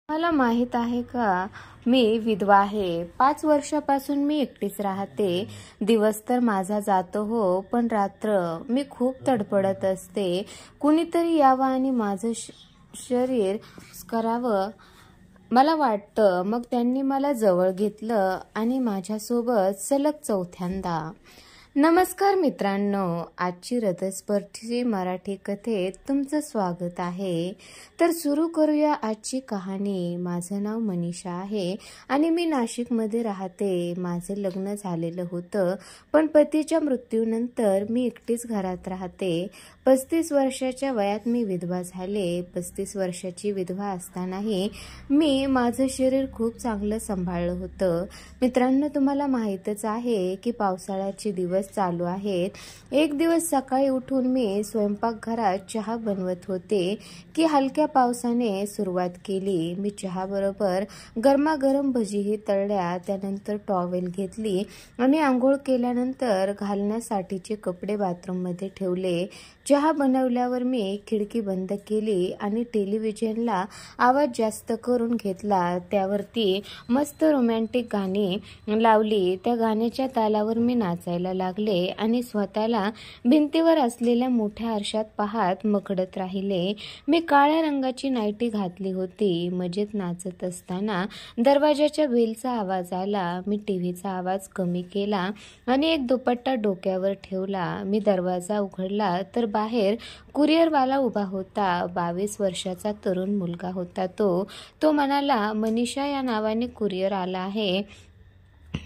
मला माहित आहे का, मी विधवा आहे. 5 वर्षापासून मी एकटीच राहते. दिवस तर माझा जातो हो, पण रात्र मी खूप तडफडत असते. कुणीतरी यावं आणि माझं शरीर करावं मला वाटतं. मग त्यांनी मला जवळ घेतलं आणि माझ्यासोबत सलग चौथ्यांदा. नमस्कार मित्रांनो, आजची हृदयस्पर्शी मराठी कथेत तुमचं स्वागत आहे. तर सुरू करूया आजची कहाणी. माझं नाव मनीषा आहे आणि मी नाशिकमध्ये राहते. माझं लग्न झालेलं होतं, पण पतीच्या मृत्यूनंतर मी एकटीच घरात राहते. 35 वर्षाच्या वयात मी विधवा झाले. 35 वर्षाची विधवा असतानाही मी माझं शरीर खूप चांगलं सांभाळलं होतं. मित्रांनो, तुम्हाला माहीतच आहे की पावसाळ्याचे दिवस चालू आहेत. एक दिवस सकाळी उठून मी स्वयंपाकघरात चहा बनवत होते की हलक्या पावसाने सुरुवात केली. मी चहा बरोबर गरमागरम भजीही तळल्या. त्यानंतर टॉवेल घेतली आणि आंघोळ केल्यानंतर घालण्यासाठीचे कपडे बाथरूममध्ये ठेवले. चहा बनवल्यावर मी खिडकी बंद केली आणि टेलिव्हिजनला आवाज जास्त करून घेतला. त्यावरती मस्त रोमॅन्टिक गाणी लावली. त्या गाण्याच्या तालावर मी नाचायला लागले आणि स्वतःला भिंतीवर असलेल्या मोठ्या आरशात पाहत मकडत राहिले. मी काळ्या रंगाची नाईटी घातली होती. मजेत नाचत असताना दरवाजाच्या बेलचा आवाज आला. मी टीव्हीचा आवाज कमी केला आणि एक दुपट्टा डोक्यावर ठेवला. मी दरवाजा उघडला तर बाहेर कुरिअरवाला उभा होता. 22 वर्षाचा तरुण मुलगा होता. तो म्हणाला, मनीषा या नावाने कुरिअर आला आहे.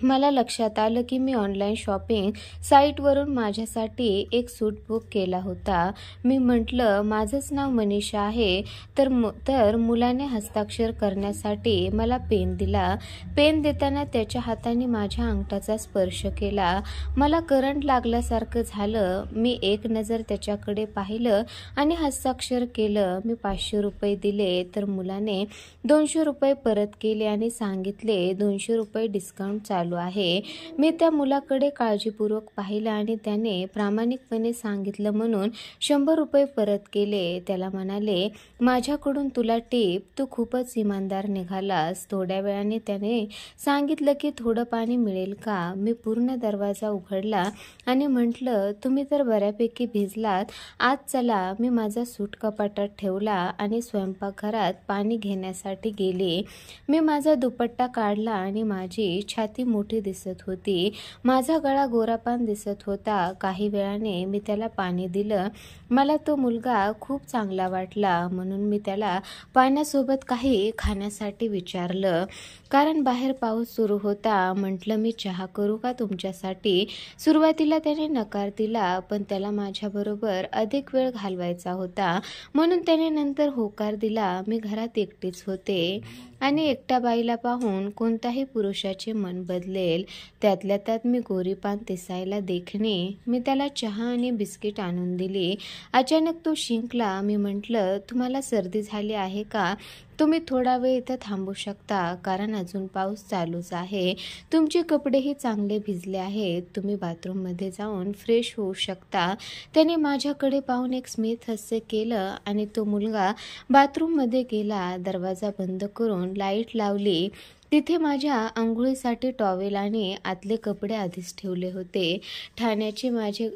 मला लक्षात आलं की मी ऑनलाईन शॉपिंग साईटवरून माझ्यासाठी एक सूट बुक केला होता. मी म्हटलं, माझंच नाव मनीषा आहे. तर मुलाने हस्ताक्षर करण्यासाठी मला पेन दिला. पेन देताना त्याच्या हाताने माझ्या अंगठाचा स्पर्श केला. मला करंट लागल्यासारखं झालं. मी एक नजर त्याच्याकडे पाहिलं आणि हस्ताक्षर केलं. मी 500 रुपये दिले तर मुलाने 200 रुपये परत केले आणि सांगितले, 200 रुपये डिस्काउंट चालू आहे. मी त्या मुलाकडे काळजीपूर्वक पाहिलं आणि त्याने प्रामाणिकपणे सांगितलं म्हणून 100 रुपये परत केले. त्याला म्हणाले, माझ्याकडून तुला टीप. तू खूपच इमानदार निघालास. थोड्या वेळाने त्याने सांगितलं की थोडं पाणी मिळेल का. मी पूर्ण दरवाजा उघडला आणि म्हटलं, तुम्ही तर बऱ्यापैकी भिजलात. आज चला. मी माझा सूट कपाटात ठेवला आणि स्वयंपाकघरात पाणी घेण्यासाठी गेले. मी माझा दुपट्टा काढला आणि माझी छाती मोठी दिसत होती. माझा गळा गोरापान दिसत होता. काही वेळाने मी त्याला पाणी दिलं. मला तो मुलगा खूप चांगला वाटला म्हणून मी त्याला पाण्यासोबत काही खाण्यासाठी विचारलं. कारण बाहेर पाऊस सुरू होता. म्हटलं, मी चहा करू का तुमच्यासाठी. सुरुवातीला त्याने नकार दिला, पण त्याला माझ्याबरोबर अधिक वेळ घालवायचा होता म्हणून त्याने नंतर होकार दिला. मी घरात एकटीच होते आणि एकट्या बाईला पाहून कोणत्याही पुरुषाचे मन बदलेल. त्यातल्या त्यात मी गोरीपान दिसायला देखणे. मी त्याला चहा आणि बिस्किट आणून दिली. अचानक तो शिंकला. मी म्हटलं, तुम्हाला सर्दी झाली आहे का. तुम्ही थोडा वेळ इथं थांबू शकता कारण अजून पाऊस चालूच आहे. तुमचे कपडेही चांगले भिजले आहेत. तुम्ही बाथरूममध्ये जाऊन फ्रेश होऊ शकता. त्याने माझ्याकडे पाहून एक स्मित हास्य केलं आणि तो मुलगा बाथरूममध्ये गेला. दरवाजा बंद करून लाईट लावली. तिथे माझ्या आंघोळीसाठी टॉवेल आणि आतले कपडे आधीच ठेवले होते. ठाण्याचे माझे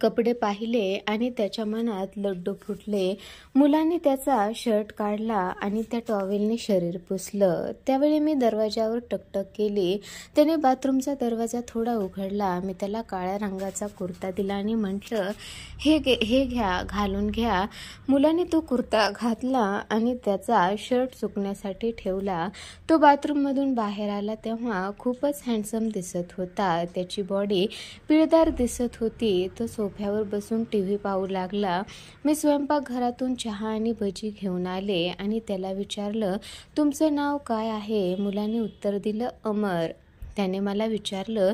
कपडे पाहिले आणि त्याच्या मनात लड्डू फुटले. मुलाने त्याचा शर्ट काढला आणि त्या टॉवेलने शरीर पुसलं. त्यावेळी मी दरवाजावर टकटक केली. त्याने बाथरूमचा दरवाजा थोडा उघडला. मी त्याला काळ्या रंगाचा कुर्ता दिला आणि म्हटलं, हे घ्या, घालून घ्या. मुलाने तो कुर्ता घातला आणि त्याचा शर्ट सुकण्यासाठी ठेवला. तो बाथरूममधून बाहेर आला तेव्हा खूपच हँडसम दिसत होता. त्याची बॉडी पिळदार दिसत होती. तो सोफ्यावर बसून टीव्ही पाहू लागला. मी स्वयंपाकघरातून चहा आणि भजी घेऊन आले आणि त्याला विचारलं, तुमचं नाव काय आहे. मुलाने उत्तर दिलं, अमर. त्याने मला विचारलं,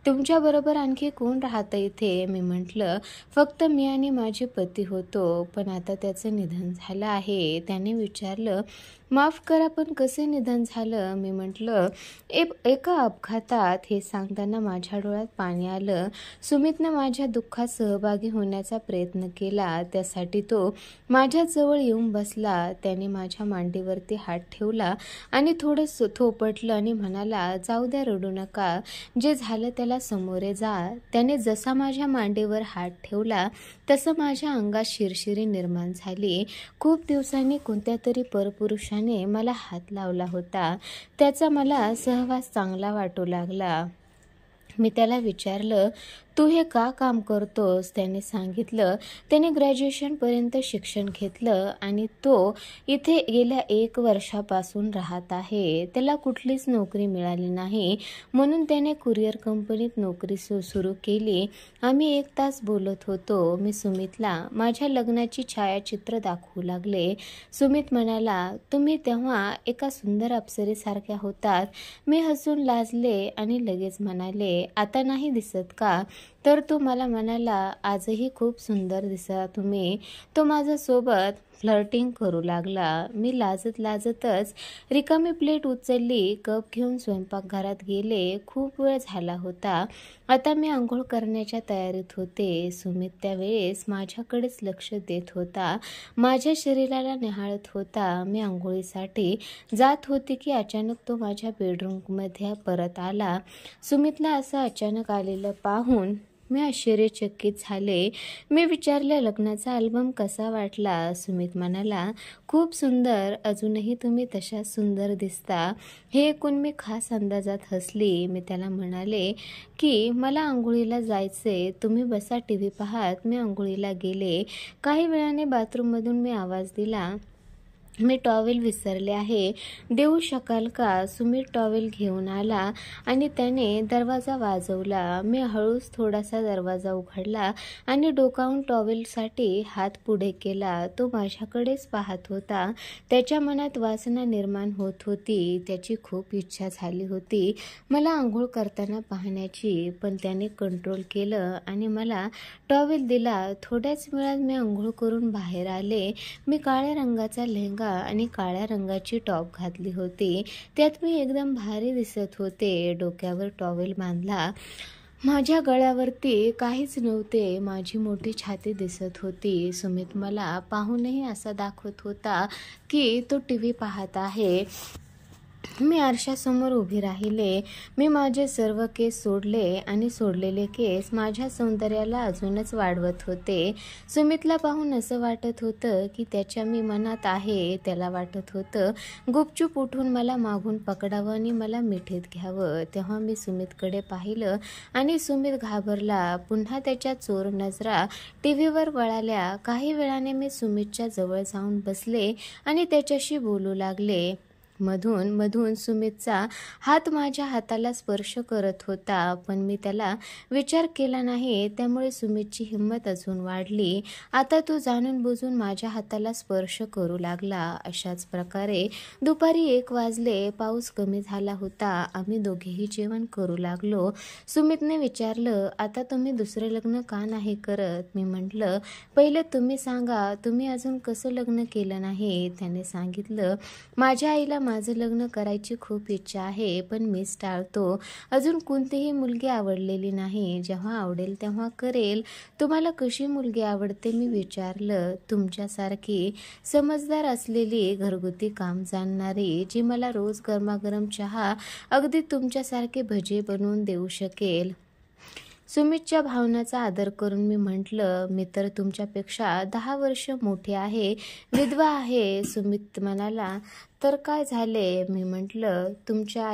तुमच्याबरोबर आणखी कोण राहतं इथे. मी म्हटलं, फक्त मी आणि माझे पती होतो, पण आता त्याचं निधन झालं आहे. त्याने विचारलं, माफ करा, पण कसे निधन झालं? मी म्हटलं, एका अपघातात. हे सांगताना माझ्या डोळ्यात पाणी आलं. सुमितनं माझ्या दुःखात सहभागी होण्याचा प्रयत्न केला. त्यासाठी तो माझ्याजवळ येऊन बसला. त्याने माझ्या मांडीवरती हात ठेवला आणि थोडं थोपटलं आणि म्हणाला, जाऊ द्या, रडू नका. जे झालं त्याला समोरे जा. त्याने जसा माझ्या मांडीवर हात ठेवला तसं माझ्या अंगात शिरशिरी निर्माण झाली. खूप दिवसांनी कोणत्या तरी परपुरुषाने मला हात लावला होता. त्याचा मला सहवास चांगला वाटू लागला. मी त्याला विचारलं, तू हे का काम करतोस? त्याने सांगितलं, त्याने ग्रॅज्युएशनपर्यंत शिक्षण घेतलं आणि तो इथे गेल्या 1 वर्षापासून राहत आहे. त्याला कुठलीच नोकरी मिळाली नाही, म्हणून त्याने कुरिअर कंपनीत नोकरी सुरू केली. आम्ही 1 तास बोलत होतो. मी सुमितला माझ्या लग्नाची छायाचित्र दाखवू लागले. सुमित म्हणाला, तुम्ही तेव्हा एका सुंदर अप्सरेसारख्या होतात. मी हसून लाजले आणि लगेच म्हणाले, आता नाही दिसत का? तर तो मला म्हणाला, आजही खूप सुंदर दिसा तुम्ही. तो माझ्यासोबत फ्लर्टिंग करू लागला. मी लाजतच रिकामी प्लेट उचलली, कप घेऊन स्वयंपाकघरात गेले. खूप वेळ झाला होता. आता मी आंघोळ करण्याच्या तयारीत होते. सुमित त्यावेळेस माझ्याकडेच लक्ष देत होता, माझ्या शरीराला निहाळत होता. मी आंघोळीसाठी जात होते की अचानक तो माझ्या बेडरूममध्ये परत आला. सुमितला असं अचानक आलेलं पाहून मी आश्चर्यचकित झाले. मी विचारलं, लग्नाचा अल्बम कसा वाटला? सुमित म्हणाला, खूप सुंदर. अजूनही तुम्ही तशाच सुंदर दिसता. हे ऐकून मी खास अंदाजात हसली. मी त्याला म्हणाले की मला आंघोळीला जायचे, तुम्ही बसा, TV पाहत. मी आंघोळीला गेले. काही वेळाने बाथरूममधून मी आवाज दिला, मी टॉवेल विसरले आहे, देऊ शकाल का? सुमित टॉवेल घेऊन आला आणि त्याने दरवाजा वाजवला. मी हळूच थोडासा दरवाजा उघडला आणि डोकावून टॉवेलसाठी हात पुढे केला. तो माझ्याकडेच पाहत होता. त्याच्या मनात वासना निर्माण होत होती. त्याची खूप इच्छा झाली होती मला आंघोळ करताना पाहण्याची, पण त्याने कंट्रोल केलं आणि मला टॉवेल दिला. थोड्याच वेळात मी आंघोळ करून बाहेर आले. मी काळ्या रंगाचा लेहंगा आणि काळ्या रंगाची टॉप घातली होती. त्यात मी एकदम भारी दिसत होते. डोक्यावर टॉवेल बांधला. माझ्या गळ्यावरती काहीच नव्हते. माझी मोठी छाती दिसत होती. सुमित मला पाहूनही असा दाखवत होता की तो TV पाहत आहे. मी आरशासमोर उभी राहिले. मी माझे सर्व केस सोडले आणि सोडलेले केस माझ्या सौंदर्याला अजूनच वाढवत होते. सुमितला पाहून असं वाटत होतं की त्याच्या मी मनात आहे. त्याला वाटत होतं गुपचूप उठून मला मागून पकडावं आणि मला मिठीत घ्यावं. तेव्हा मी सुमितकडे पाहिलं आणि सुमित घाबरला. पुन्हा त्याच्या चोर नजरा TVवर वळाल्या. काही वेळाने मी सुमितच्या जवळ जाऊन बसले आणि त्याच्याशी बोलू लागले. मधून सुमितचा हात माझ्या हाताला स्पर्श करत होता, पण मी त्याला विचार केला नाही. त्यामुळे सुमितची हिंमत अजून वाढली. आता तो जाणून बुजून माझ्या हाताला स्पर्श करू लागला. अशाच प्रकारे दुपारी 1 वाजले. पाऊस कमी झाला होता. आम्ही दोघेही जेवण करू लागलो. सुमितने विचारलं, आता तुम्ही दुसरं लग्न का नाही करत? मी म्हटलं, पहिलं तुम्ही सांगा, तुम्ही अजून कसं लग्न केलं नाही? त्याने सांगितलं, माझ्या आईला माझं लग्न करायची खूप इच्छा आहे, पण मीच टाळतो. अजून कोणतीही मुलगी आवडलेली नाही. जेव्हा आवडेल तेव्हा करेल. तुम्हाला कशी मुलगी आवडते? मी विचारलं. तुमच्यासारखी समजदार असलेली, घरगुती काम जाणणारी, जी मला रोज गरमागरम चहा, अगदी तुमच्यासारखे भजे बनवून देऊ शकेल. सुमितच्या भावनांचा आदर करून मी म्हटलं, मी तर तुमच्यापेक्षा 10 वर्ष मोठी आहे, विधवा आहे. सुमित म्हणाला, तर काय झाले? मी म्हटलं, तुमच्या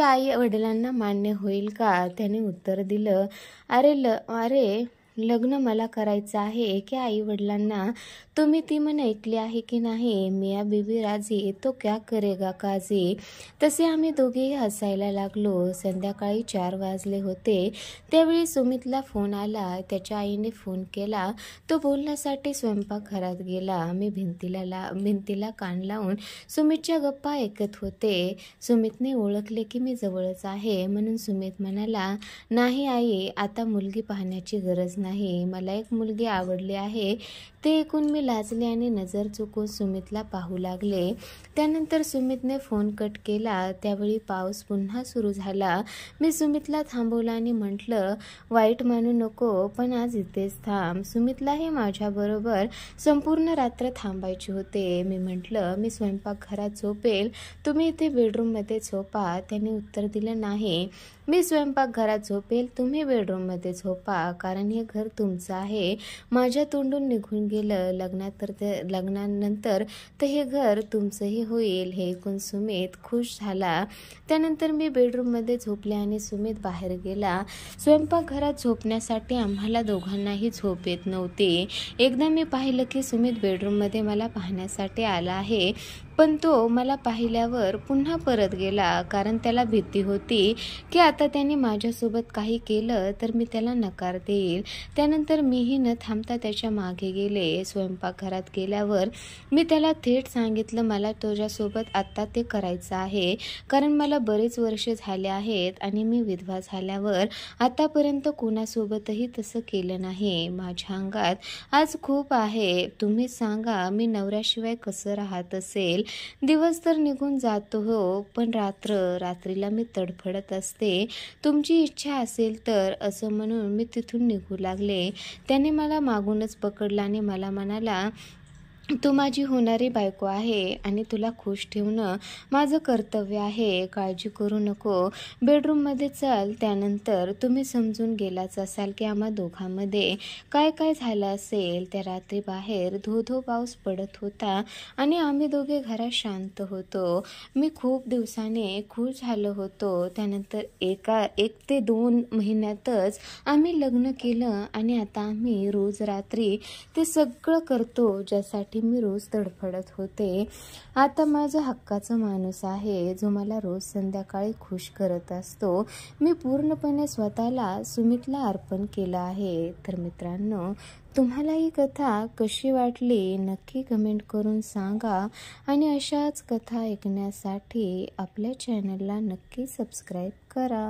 आई वडिलांना मान्य होईल का? त्याने उत्तर दिलं, अरे लग्न मला करायचं आहे की आई वडिलांना? तुम्ही ती म्हण ऐकली आहे की नाही? मिया बीबी राजी तो क्या करेगा काजी. तसे आम्ही दोघेही हसायला लागलो. संध्याकाळी 4 वाजले होते. त्यावेळी सुमितला फोन आला. त्याच्या आईने फोन केला. तो बोलण्यासाठी स्वयंपाकघरात गेला. मी भिंतीला कान लावून सुमितच्या गप्पा ऐकत होते. सुमितने ओळखले की मी जवळच आहे, म्हणून सुमित म्हणाला, नाही आई, आता मुलगी पाहण्याची गरज नाही, मला एक मुलगी आवडली आहे. ते ऐकून मी लाजले आणि नजर चुकून सुमितला पाहू लागले. त्यानंतर सुमितने फोन कट केला. त्यावेळी पाऊस पुन्हा सुरू झाला. मी सुमितला थांबवलं आणि म्हटलं, वाईट मानू नको, पण आज इथेच थांब. सुमितलाही माझ्याबरोबर संपूर्ण रात्र थांबायची होते. मी म्हटलं, मी स्वयंपाकघरात झोपेल, तुम्ही इथे बेडरूममध्ये झोपा. त्याने उत्तर दिलं, नाही, मी स्वयंपाकघरात झोपेल, तुम्ही बेडरूममध्ये झोपा, कारण हे घर तुमचं आहे. माझ्या तोंडून निघून गेलं, लग्नानंतर तर हे घर तुमचंही होईल. हे ऐकून सुमित खुश झाला. त्यानंतर मी बेडरूममध्ये झोपले आणि सुमित बाहेर गेला. स्वयंपाकघरात झोपण्यासाठी आम्हाला दोघांनाही झोप येत नव्हती. एकदा मी पाहिलं की सुमित बेडरूममध्ये मला पाहण्यासाठी आला आहे, पण तो मला पाहिल्यावर पुन्हा परत गेला, कारण त्याला भीती होती की आता त्याने माझ्यासोबत काही केलं तर मी त्याला नकार देईल. त्यानंतर मीही न थांबता त्याच्या मागे गेले. स्वयंपाकघरात गेल्यावर मी त्याला थेट सांगितलं, मला तुझ्यासोबत आत्ता ते करायचं आहे, कारण मला बरेच वर्षे झाले आहेत आणि मी विधवा झाल्यावर आतापर्यंत कोणासोबतही तसं केलं नाही. माझ्या अंगात आज खूप आहे. तुम्ही सांगा, मी नवऱ्याशिवाय कसं राहत असेल. दिवस तर निघून जातो हो, पण रात्रीला मी तडफडत असते. तुमची इच्छा असेल तर, असं म्हणून मी तिथून निघू लागले. त्याने मला मागूनच पकडलं आणि मला म्हणाला, तू माझी होणारी बायको आहे आणि तुला खुश ठेवणं माझं कर्तव्य आहे. काळजी करू नको, बेडरूममध्ये चल. त्यानंतर तुम्ही समजून गेलाच असाल की आम्हा दोघांमध्ये काय काय झालं असेल. त्या रात्री बाहेर धो पाऊस पडत होता आणि आम्ही दोघे घरात शांत होतो. मी खूप दिवसाने खुश झालो होतो. त्यानंतर 1 ते 2 महिन्यातच आम्ही लग्न केलं आणि आता आम्ही रोज रात्री ते सगळं करतो ज्यासाठी मी रोज तडफडत होते. आता माझा हक्काचा माणूस आहे, जो मला रोज संध्याकाळी खुश करत असतो. मी पूर्णपणे स्वतःला सुमितला अर्पण केलं आहे. तर मित्रांनो, तुम्हाला ही कथा कशी वाटली नक्की कमेंट करून सांगा आणि अशाच कथा ऐकण्यासाठी आपल्या चॅनलला नक्की सबस्क्राईब करा.